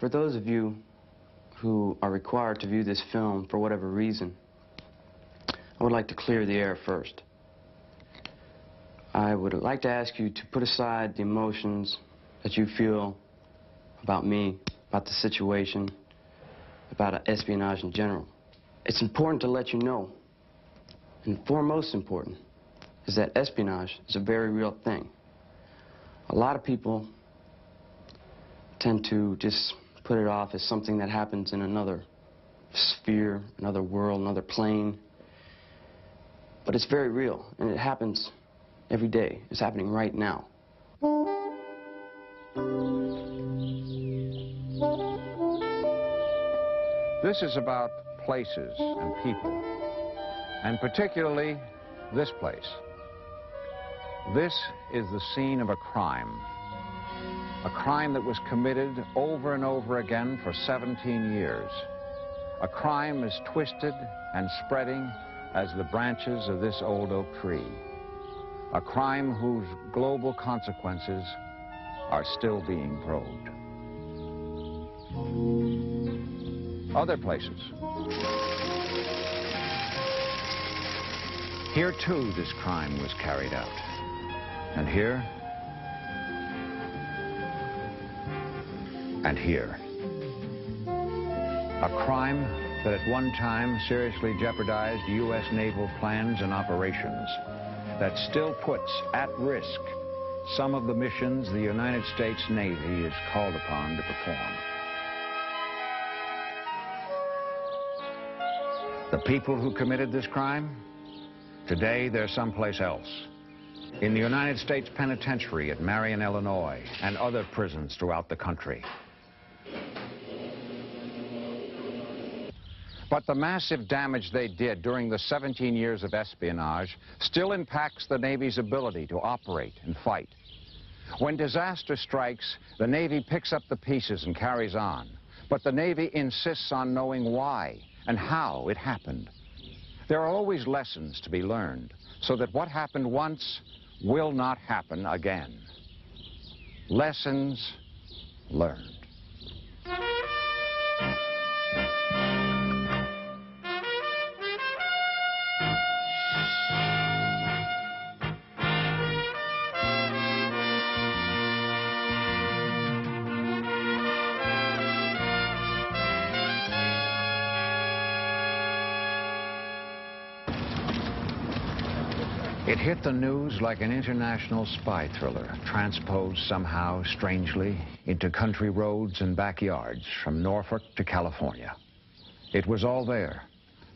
For those of you who are required to view this film for whatever reason, I would like to clear the air first. I would like to ask you to put aside the emotions that you feel about me, about the situation, about espionage in general. It's important to let you know, and foremost important, is that espionage is a very real thing. A lot of people tend to just put it off as something that happens in another sphere, another world, another plane. But it's very real, and it happens every day. It's happening right now. This is about places and people, and particularly this place. This is the scene of a crime that was committed over and over again for 17 years. A crime as twisted and spreading as the branches of this old oak tree. A crime whose global consequences are still being probed. Other places. Here, too, this crime was carried out. And here, and here. A crime that at one time seriously jeopardized U.S. naval plans and operations, that still puts at risk some of the missions the United States Navy is called upon to perform. The people who committed this crime, today they're someplace else. In the United States Penitentiary at Marion, Illinois, and other prisons throughout the country. But the massive damage they did during the 17 years of espionage still impacts the Navy's ability to operate and fight. When disaster strikes, the Navy picks up the pieces and carries on. But the Navy insists on knowing why and how it happened. There are always lessons to be learned so that what happened once will not happen again. Lessons learned. It hit the news like an international spy thriller, transposed somehow, strangely, into country roads and backyards from Norfolk to California. It was all there.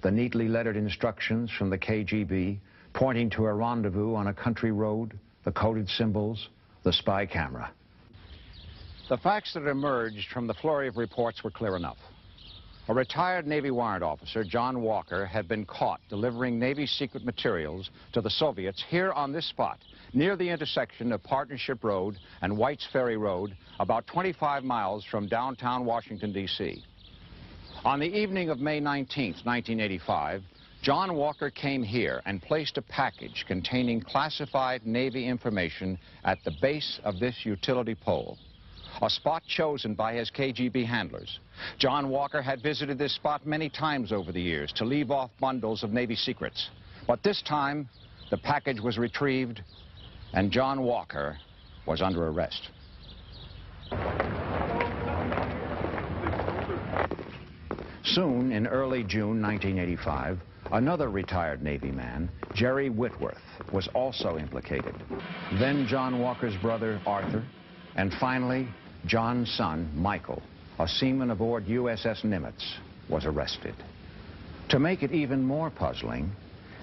The neatly lettered instructions from the KGB pointing to a rendezvous on a country road, the coded symbols, the spy camera. The facts that emerged from the flurry of reports were clear enough. A retired Navy warrant officer, John Walker, had been caught delivering Navy secret materials to the Soviets here on this spot, near the intersection of Partnership Road and White's Ferry Road, about 25 miles from downtown Washington, D.C. On the evening of May 19th, 1985, John Walker came here and placed a package containing classified Navy information at the base of this utility pole, a spot chosen by his KGB handlers. John Walker had visited this spot many times over the years to leave off bundles of Navy secrets. But this time, the package was retrieved, and John Walker was under arrest. Soon, in early June 1985, another retired Navy man, Jerry Whitworth, was also implicated. Then John Walker's brother, Arthur, and finally, John's son, Michael, a seaman aboard USS Nimitz, was arrested. To make it even more puzzling,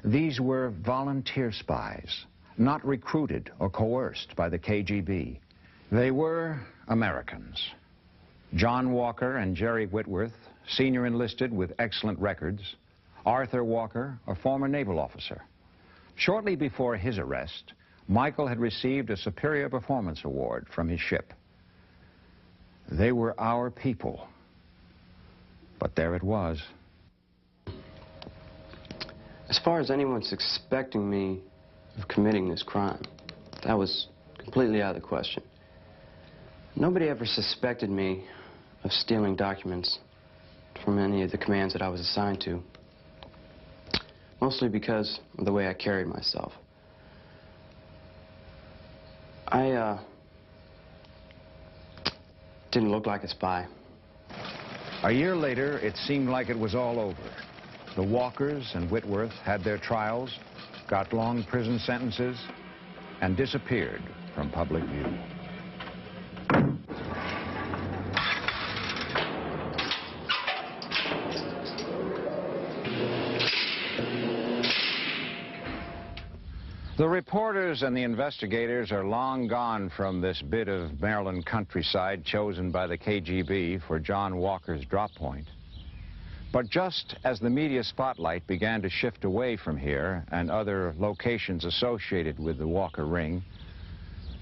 these were volunteer spies, not recruited or coerced by the KGB. They were Americans. John Walker and Jerry Whitworth, senior enlisted with excellent records. Arthur Walker, a former naval officer. Shortly before his arrest, Michael had received a Superior Performance Award from his ship. They were our people. But there it was. As far as anyone suspecting me of committing this crime, that was completely out of the question. Nobody ever suspected me of stealing documents from any of the commands that I was assigned to, mostly because of the way I carried myself. I didn't look like a spy. A year later, it seemed like it was all over. The Walkers and Whitworth had their trials, got long prison sentences, and disappeared from public view. The reporters and the investigators are long gone from this bit of Maryland countryside chosen by the KGB for John Walker's drop point. But just as the media spotlight began to shift away from here and other locations associated with the Walker ring,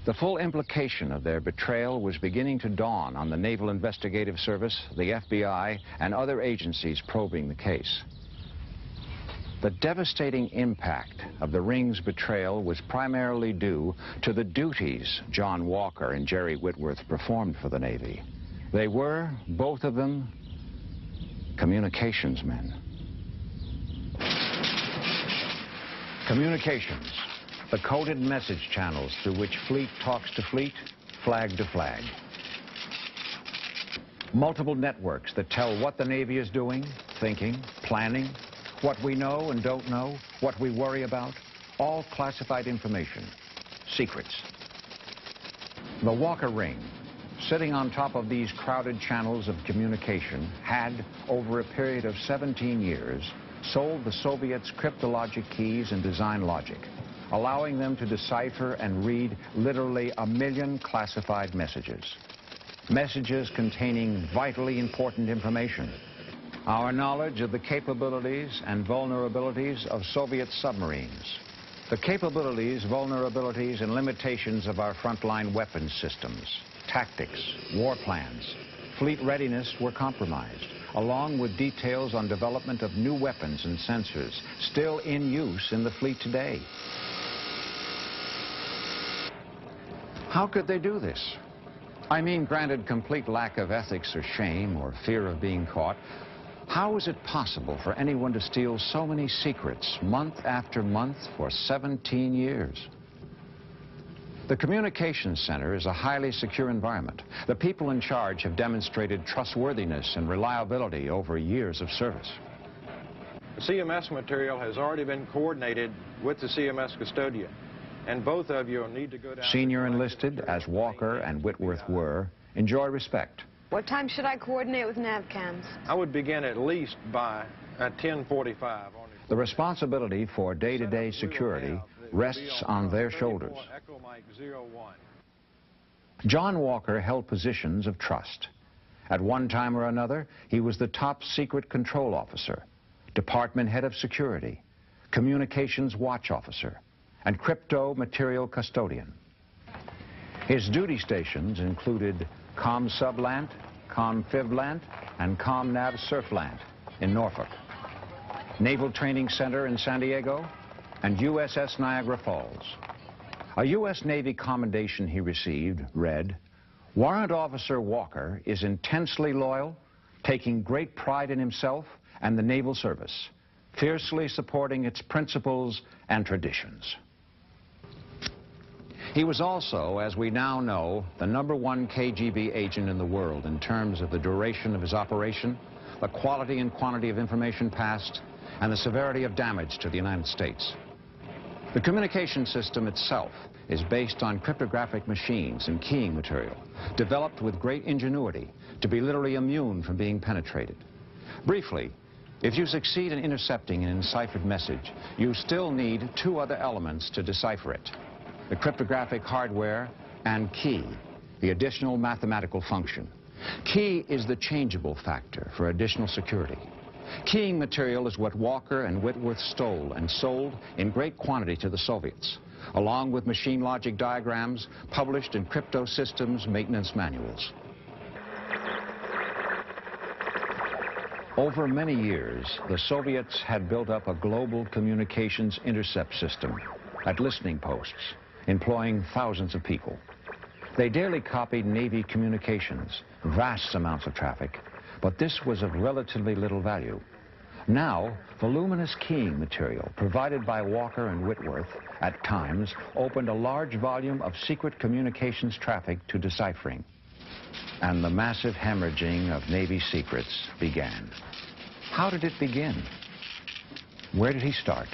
the full implication of their betrayal was beginning to dawn on the Naval Investigative Service, the FBI, and other agencies probing the case. The devastating impact of the ring's betrayal was primarily due to the duties John Walker and Jerry Whitworth performed for the Navy. They were, both of them, communications men. Communications, the coded message channels through which fleet talks to fleet, flag to flag. Multiple networks that tell what the Navy is doing, thinking, planning, what we know and don't know, what we worry about, all classified information, secrets. The Walker ring, sitting on top of these crowded channels of communication, had, over a period of 17 years, sold the Soviets cryptologic keys and design logic, allowing them to decipher and read literally 1 million classified messages. Messages containing vitally important information. Our knowledge of the capabilities and vulnerabilities of Soviet submarines. The capabilities, vulnerabilities, and limitations of our frontline weapons systems, tactics, war plans, fleet readiness were compromised, along with details on development of new weapons and sensors still in use in the fleet today. How could they do this? I mean, granted complete lack of ethics or shame or fear of being caught, how is it possible for anyone to steal so many secrets month after month for 17 years? The Communications Center is a highly secure environment. The people in charge have demonstrated trustworthiness and reliability over years of service. The CMS material has already been coordinated with the CMS custodian, and both of you will need to go down... Senior enlisted, as Walker and Whitworth were, enjoy respect. What time should I coordinate with NAVCAMs? I would begin at least by 10:45. The responsibility for day-to-day security rests on their shoulders. John Walker held positions of trust. At one time or another, he was the top secret control officer, department head of security, communications watch officer, and crypto material custodian. His duty stations included ComSublant, ComFiblant, and ComNavSurflant in Norfolk, Naval Training Center in San Diego, and USS Niagara Falls. A U.S. Navy commendation he received read, "Warrant Officer Walker is intensely loyal, taking great pride in himself and the Naval Service, fiercely supporting its principles and traditions." He was also, as we now know, the #1 KGB agent in the world in terms of the duration of his operation, the quality and quantity of information passed, and the severity of damage to the United States. The communication system itself is based on cryptographic machines and keying material, developed with great ingenuity to be literally immune from being penetrated. Briefly, if you succeed in intercepting an enciphered message, you still need 2 other elements to decipher it: the cryptographic hardware and key, the additional mathematical function. Key is the changeable factor for additional security. Keying material is what Walker and Whitworth stole and sold in great quantity to the Soviets, along with machine logic diagrams published in crypto systems maintenance manuals. Over many years, the Soviets had built up a global communications intercept system at listening posts, employing thousands of people. They daily copied Navy communications, vast amounts of traffic, but this was of relatively little value. Now, voluminous keying material provided by Walker and Whitworth at times opened a large volume of secret communications traffic to deciphering. And the massive hemorrhaging of Navy secrets began. How did it begin? Where did he start?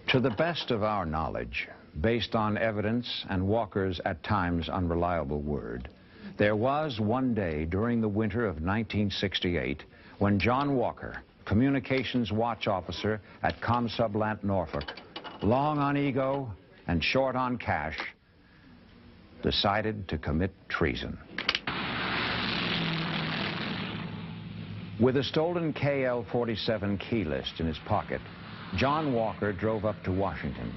To the best of our knowledge, based on evidence and Walker's at times unreliable word, there was one day during the winter of 1968 when John Walker, communications watch officer at Commsublant Norfolk, long on ego and short on cash, decided to commit treason. With a stolen KL-47 key list in his pocket, John Walker drove up to Washington.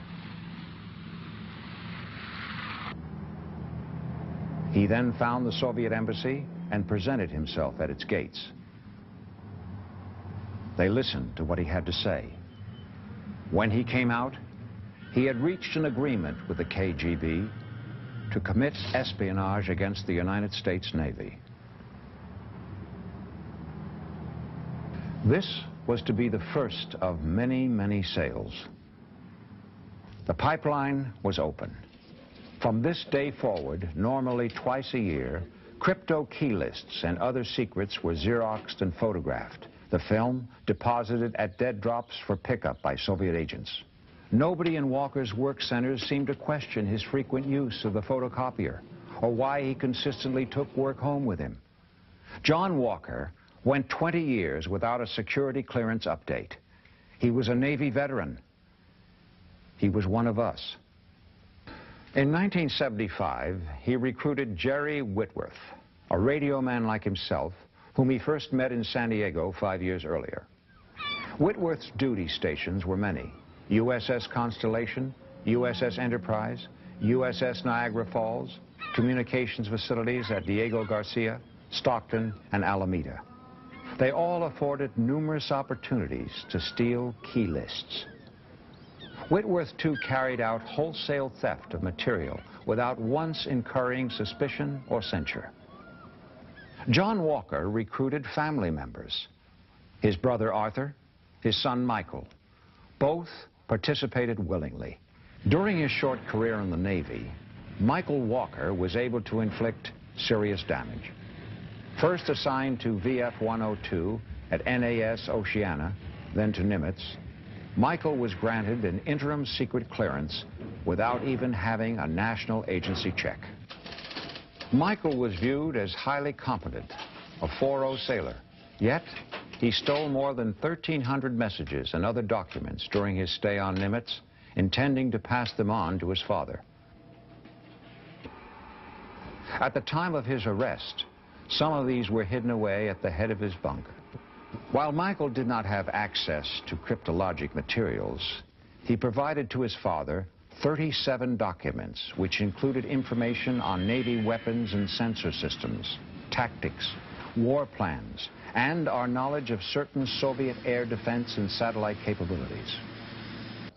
He then found the Soviet embassy and presented himself at its gates. They listened to what he had to say. When he came out, he had reached an agreement with the KGB to commit espionage against the United States Navy. This was to be the first of many, many sales. The pipeline was open. From this day forward, normally twice a year, crypto key lists and other secrets were Xeroxed and photographed. The film deposited at dead drops for pickup by Soviet agents. Nobody in Walker's work centers seemed to question his frequent use of the photocopier or why he consistently took work home with him. John Walker went 20 years without a security clearance update. He was a Navy veteran. He was one of us. In 1975, he recruited Jerry Whitworth, a radio man like himself, whom he first met in San Diego 5 years earlier. Whitworth's duty stations were many: USS Constellation, USS Enterprise, USS Niagara Falls, communications facilities at Diego Garcia, Stockton, and Alameda. They all afforded numerous opportunities to steal key lists. Whitworth, too, carried out wholesale theft of material without once incurring suspicion or censure. John Walker recruited family members. His brother Arthur, his son Michael, both participated willingly. During his short career in the Navy, Michael Walker was able to inflict serious damage. First assigned to VF-102 at NAS Oceana, then to Nimitz, Michael was granted an interim secret clearance without even having a national agency check. Michael was viewed as highly competent, a 4.0 sailor, yet he stole more than 1,300 messages and other documents during his stay on Nimitz, intending to pass them on to his father. At the time of his arrest, some of these were hidden away at the head of his bunk. While Michael did not have access to cryptologic materials, he provided to his father 37 documents which included information on Navy weapons and sensor systems, tactics, war plans, and our knowledge of certain Soviet air defense and satellite capabilities.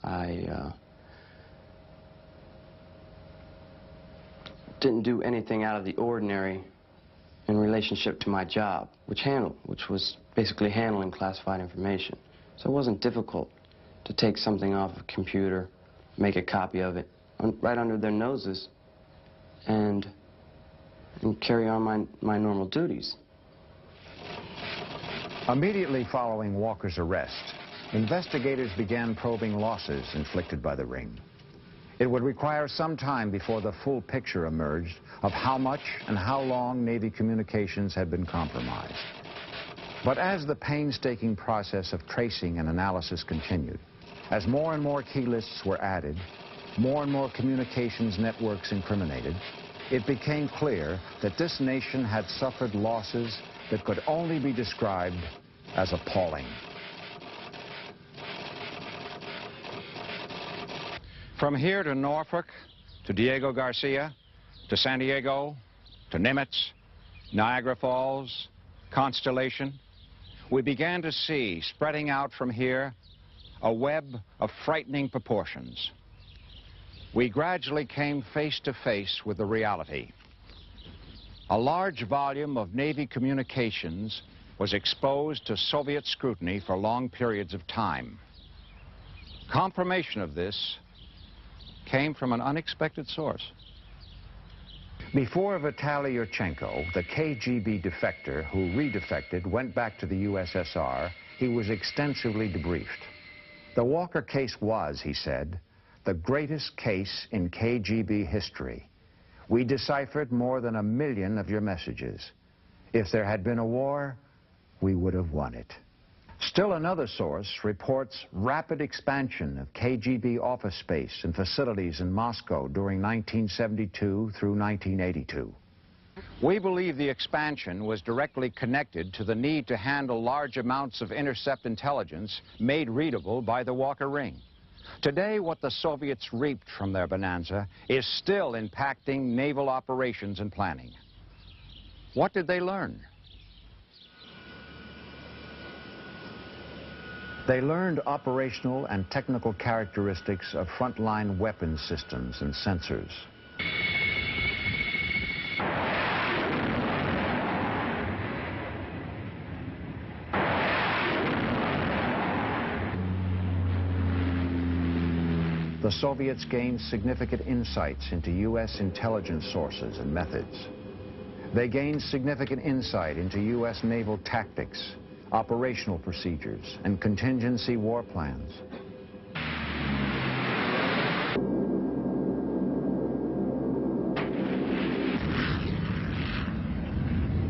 I didn't do anything out of the ordinary in relationship to my job, which was basically handling classified information. So it wasn't difficult to take something off a computer, make a copy of it right under their noses, and carry on my normal duties. Immediately following Walker's arrest, investigators began probing losses inflicted by the ring. It would require some time before the full picture emerged of how much and how long Navy communications had been compromised. But as the painstaking process of tracing and analysis continued, as more and more key lists were added, more and more communications networks incriminated, it became clear that this nation had suffered losses that could only be described as appalling. From here to Norfolk, to Diego Garcia, to San Diego, to Nimitz, Niagara Falls, Constellation, we began to see, spreading out from here, a web of frightening proportions. we gradually came face to face with the reality. A large volume of Navy communications was exposed to Soviet scrutiny for long periods of time. Confirmation of this came from an unexpected source. Before Vitaly Yurchenko, the KGB defector who redefected, went back to the USSR, he was extensively debriefed. The Walker case was, he said, the greatest case in KGB history. We deciphered more than 1 million of your messages. If there had been a war, we would have won it. Still another source reports rapid expansion of KGB office space and facilities in Moscow during 1972 through 1982. We believe the expansion was directly connected to the need to handle large amounts of intercept intelligence made readable by the Walker Ring. Today, what the Soviets reaped from their bonanza is still impacting naval operations and planning. What did they learn? They learned operational and technical characteristics of frontline weapon systems and sensors. The Soviets gained significant insights into U.S. intelligence sources and methods. They gained significant insight into U.S. naval tactics, operational procedures, and contingency war plans.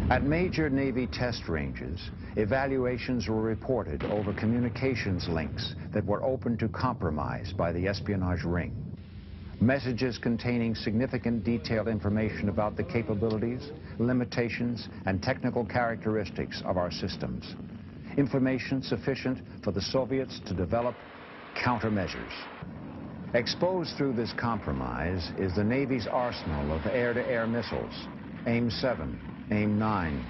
At major Navy test ranges, evaluations were reported over communications links that were open to compromise by the espionage ring. Messages containing significant detailed information about the capabilities, limitations, and technical characteristics of our systems. Information sufficient for the Soviets to develop countermeasures. Exposed through this compromise is the Navy's arsenal of air-to-air missiles, AIM-7, AIM-9,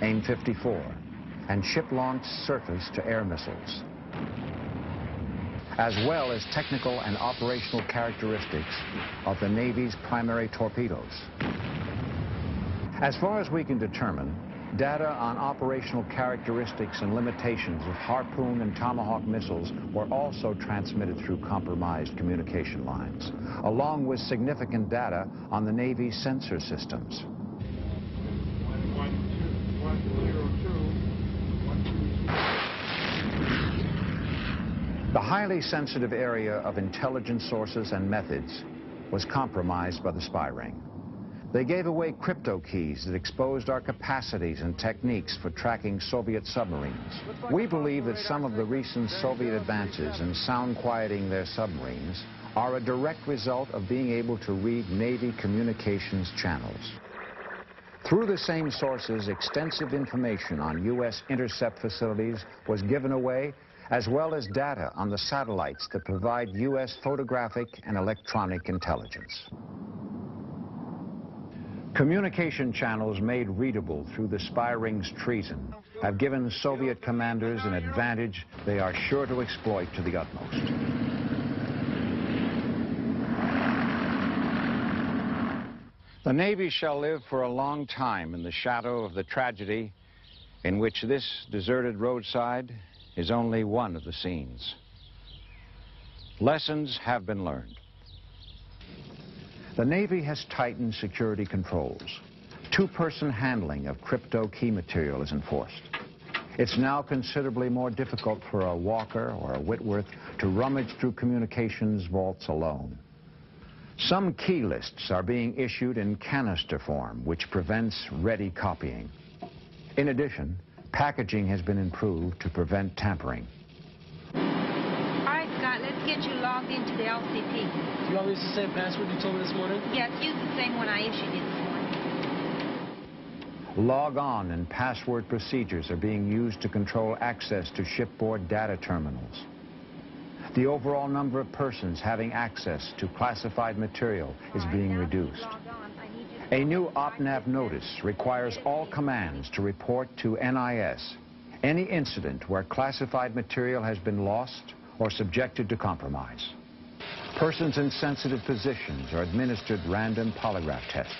AIM-54, and ship-launched surface-to-air missiles, as well as technical and operational characteristics of the Navy's primary torpedoes. As far as we can determine, data on operational characteristics and limitations of Harpoon and Tomahawk missiles were also transmitted through compromised communication lines, along with significant data on the Navy's sensor systems. The highly sensitive area of intelligence sources and methods was compromised by the spy ring. They gave away crypto keys that exposed our capacities and techniques for tracking Soviet submarines. We believe that some of the recent Soviet advances in sound quieting their submarines are a direct result of being able to read Navy communications channels. Through the same sources, extensive information on U.S. intercept facilities was given away, as well as data on the satellites that provide U.S. photographic and electronic intelligence. Communication channels made readable through the spy ring's treason have given Soviet commanders an advantage they are sure to exploit to the utmost. The Navy shall live for a long time in the shadow of the tragedy in which this deserted roadside is only one of the scenes. Lessons have been learned. The Navy has tightened security controls. Two-person handling of crypto key material is enforced. It's now considerably more difficult for a Walker or a Whitworth to rummage through communications vaults alone. Some key lists are being issued in canister form, which prevents ready copying. In addition, packaging has been improved to prevent tampering. All right, Scott, let's get you logged into the LCP. Do you want me to use the same password you told me this morning? Yes, use the same one I issued you this morning. Log on and password procedures are being used to control access to shipboard data terminals. The overall number of persons having access to classified material is being reduced. A new OPNAV notice requires all commands to report to NIS any incident where classified material has been lost or subjected to compromise. Persons in sensitive positions are administered random polygraph tests.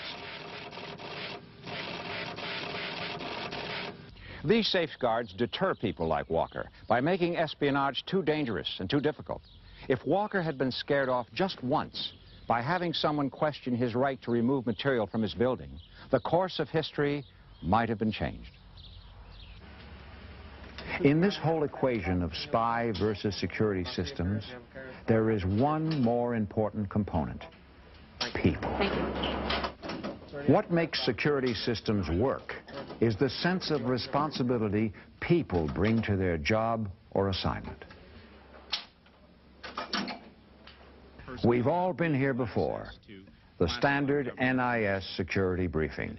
These safeguards deter people like Walker by making espionage too dangerous and too difficult. If Walker had been scared off just once by having someone question his right to remove material from his building, the course of history might have been changed. In this whole equation of spy versus security systems, there is one more important component: people. What makes security systems work is the sense of responsibility people bring to their job or assignment. We've all been here before. The standard NIS security briefing.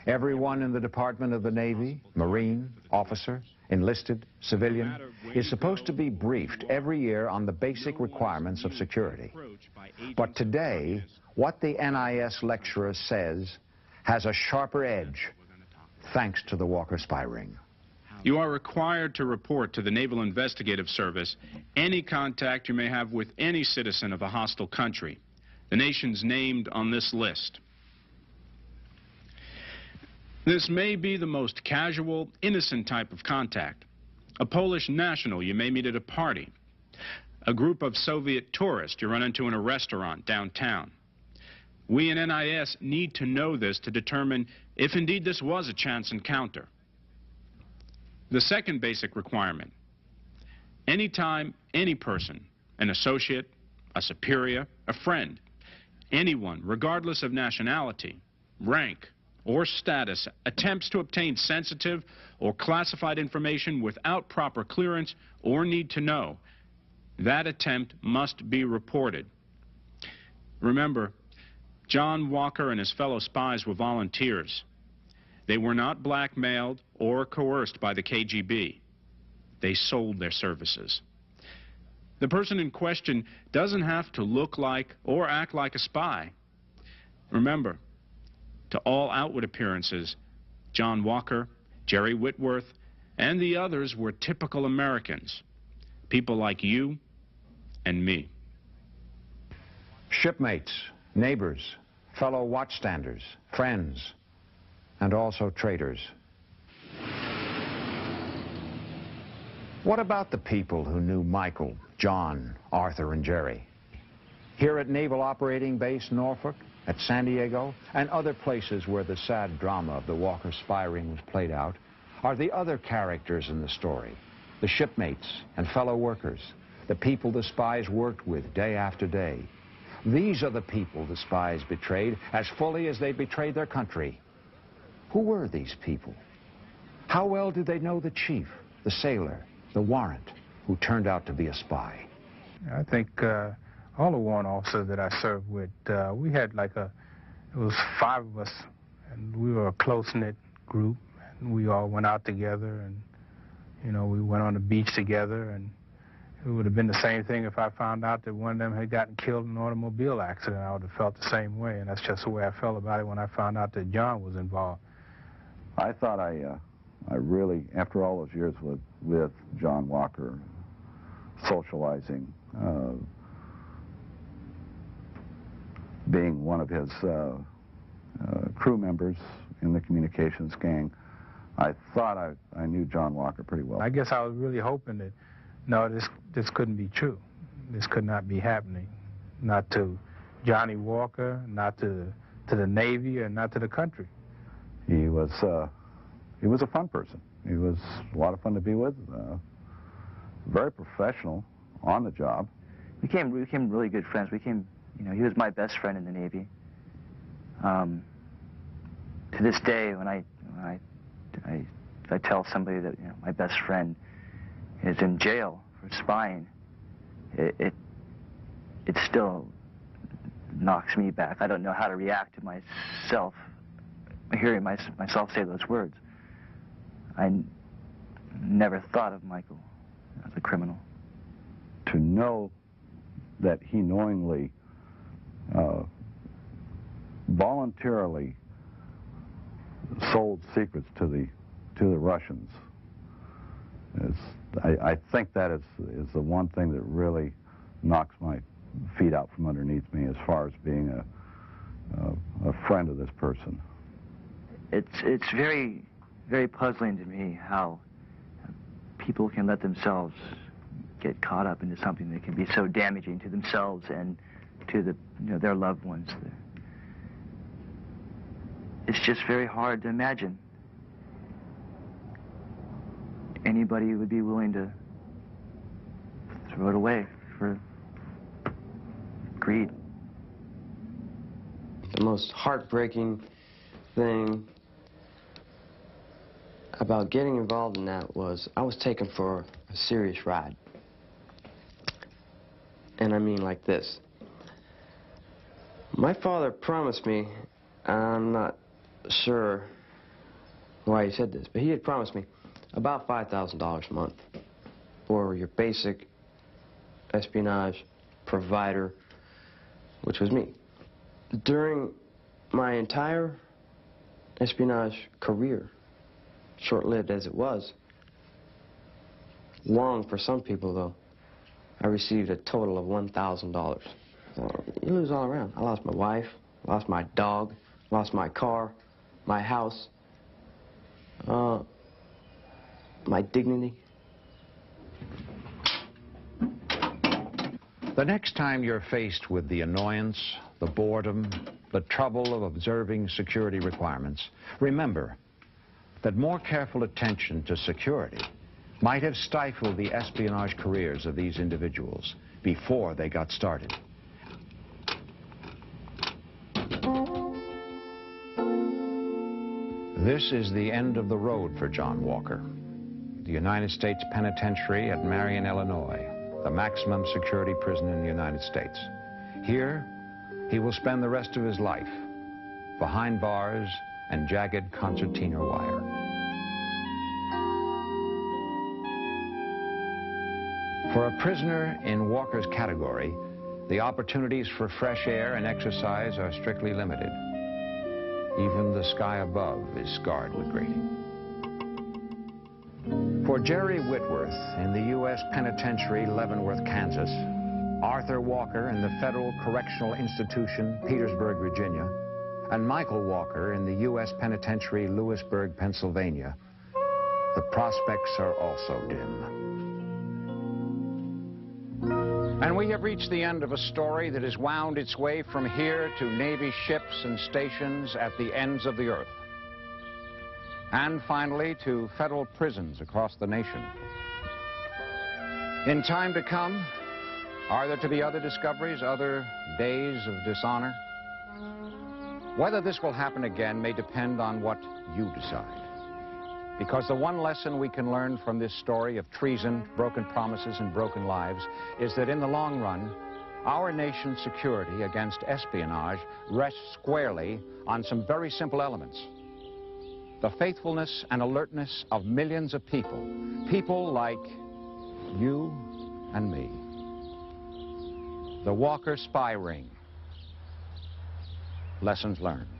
Everyone in the Department of the Navy, Marine, officer, enlisted, civilian, is supposed to be briefed every year on the basic requirements of security. But today, what the NIS lecturer says has a sharper edge, thanks to the Walker spy ring. You are required to report to the Naval Investigative Service any contact you may have with any citizen of a hostile country, the nations named on this list. This may be the most casual, innocent type of contact. A Polish national you may meet at a party. A group of Soviet tourists you run into in a restaurant downtown. We in NIS need to know this to determine if indeed this was a chance encounter. The second basic requirement: anytime any person, an associate, a superior, a friend, anyone, regardless of nationality, rank, or status, attempts to obtain sensitive or classified information without proper clearance or need to know, that attempt must be reported. Remember, John Walker and his fellow spies were volunteers. They were not blackmailed or coerced by the KGB. They sold their services. The person in question doesn't have to look like or act like a spy. Remember, to all outward appearances, John Walker, Jerry Whitworth, and the others were typical Americans, people like you and me. Shipmates, neighbors, fellow watchstanders, friends, and also traitors. What about the people who knew Michael, John, Arthur, and Jerry? Here at Naval Operating Base Norfolk, at San Diego, and other places where the sad drama of the Walker spy ring was played out, are the other characters in the story, the shipmates and fellow workers, the people the spies worked with day after day. These are the people the spies betrayed as fully as they betrayed their country. Who were these people? How well did they know the chief, the sailor, the warrant, who turned out to be a spy? I think all the warrant officers that I served with, we had it was 5 of us, and we were a close-knit group, and we all went out together, and, you know, we went on the beach together, and it would have been the same thing if I found out that one of them had gotten killed in an automobile accident. I would have felt the same way, and that's just the way I felt about it when I found out that John was involved. I thought I really, after all those years with John Walker, socializing, being one of his crew members in the communications gang, I thought I knew John Walker pretty well. I guess I was really hoping that, no, this couldn't be true. This could not be happening. Not to Johnny Walker, not to the Navy, and not to the country. He was a fun person. He was a lot of fun to be with, very professional on the job. We became really good friends. You know, he was my best friend in the Navy. To this day, when I tell somebody that, you know, my best friend is in jail for spying, it still knocks me back. I don't know how to react to myself hearing myself say those words. I never thought of Michael as a criminal. To know that he knowingly, voluntarily sold secrets to the Russians, I think that is the one thing that really knocks my feet out from underneath me as far as being a friend of this person. It's very, very puzzling to me how people can let themselves get caught up into something that can be so damaging to themselves and to their loved ones. It's just very hard to imagine anybody would be willing to throw it away for greed. The most heartbreaking thing about getting involved in that was I was taken for a serious ride. And I mean like this. My father promised me, I'm not sure why he said this, but he had promised me about $5,000 a month for your basic espionage provider, which was me. During my entire espionage career, short-lived as it was, long for some people though, I received a total of $1,000. You lose all around. I lost my wife, lost my dog, lost my car, my house, my dignity. The next time you're faced with the annoyance, the boredom, the trouble of observing security requirements, remember that more careful attention to security might have stifled the espionage careers of these individuals before they got started. This is the end of the road for John Walker. The United States Penitentiary at Marion, Illinois, the maximum security prison in the United States. Here, he will spend the rest of his life behind bars and jagged concertina wire. For a prisoner in Walker's category, the opportunities for fresh air and exercise are strictly limited. Even the sky above is scarred with grating. For Jerry Whitworth in the U.S. Penitentiary, Leavenworth, Kansas, Arthur Walker in the Federal Correctional Institution, Petersburg, Virginia, and Michael Walker in the U.S. Penitentiary, Lewisburg, Pennsylvania, the prospects are also dim. And we have reached the end of a story that has wound its way from here to Navy ships and stations at the ends of the earth. And finally to federal prisons across the nation. In time to come, are there to be other discoveries, other days of dishonor? Whether this will happen again may depend on what you decide. Because the one lesson we can learn from this story of treason, broken promises, and broken lives is that in the long run, our nation's security against espionage rests squarely on some very simple elements. The faithfulness and alertness of millions of people, people like you and me. The Walker Spy Ring. Lessons learned.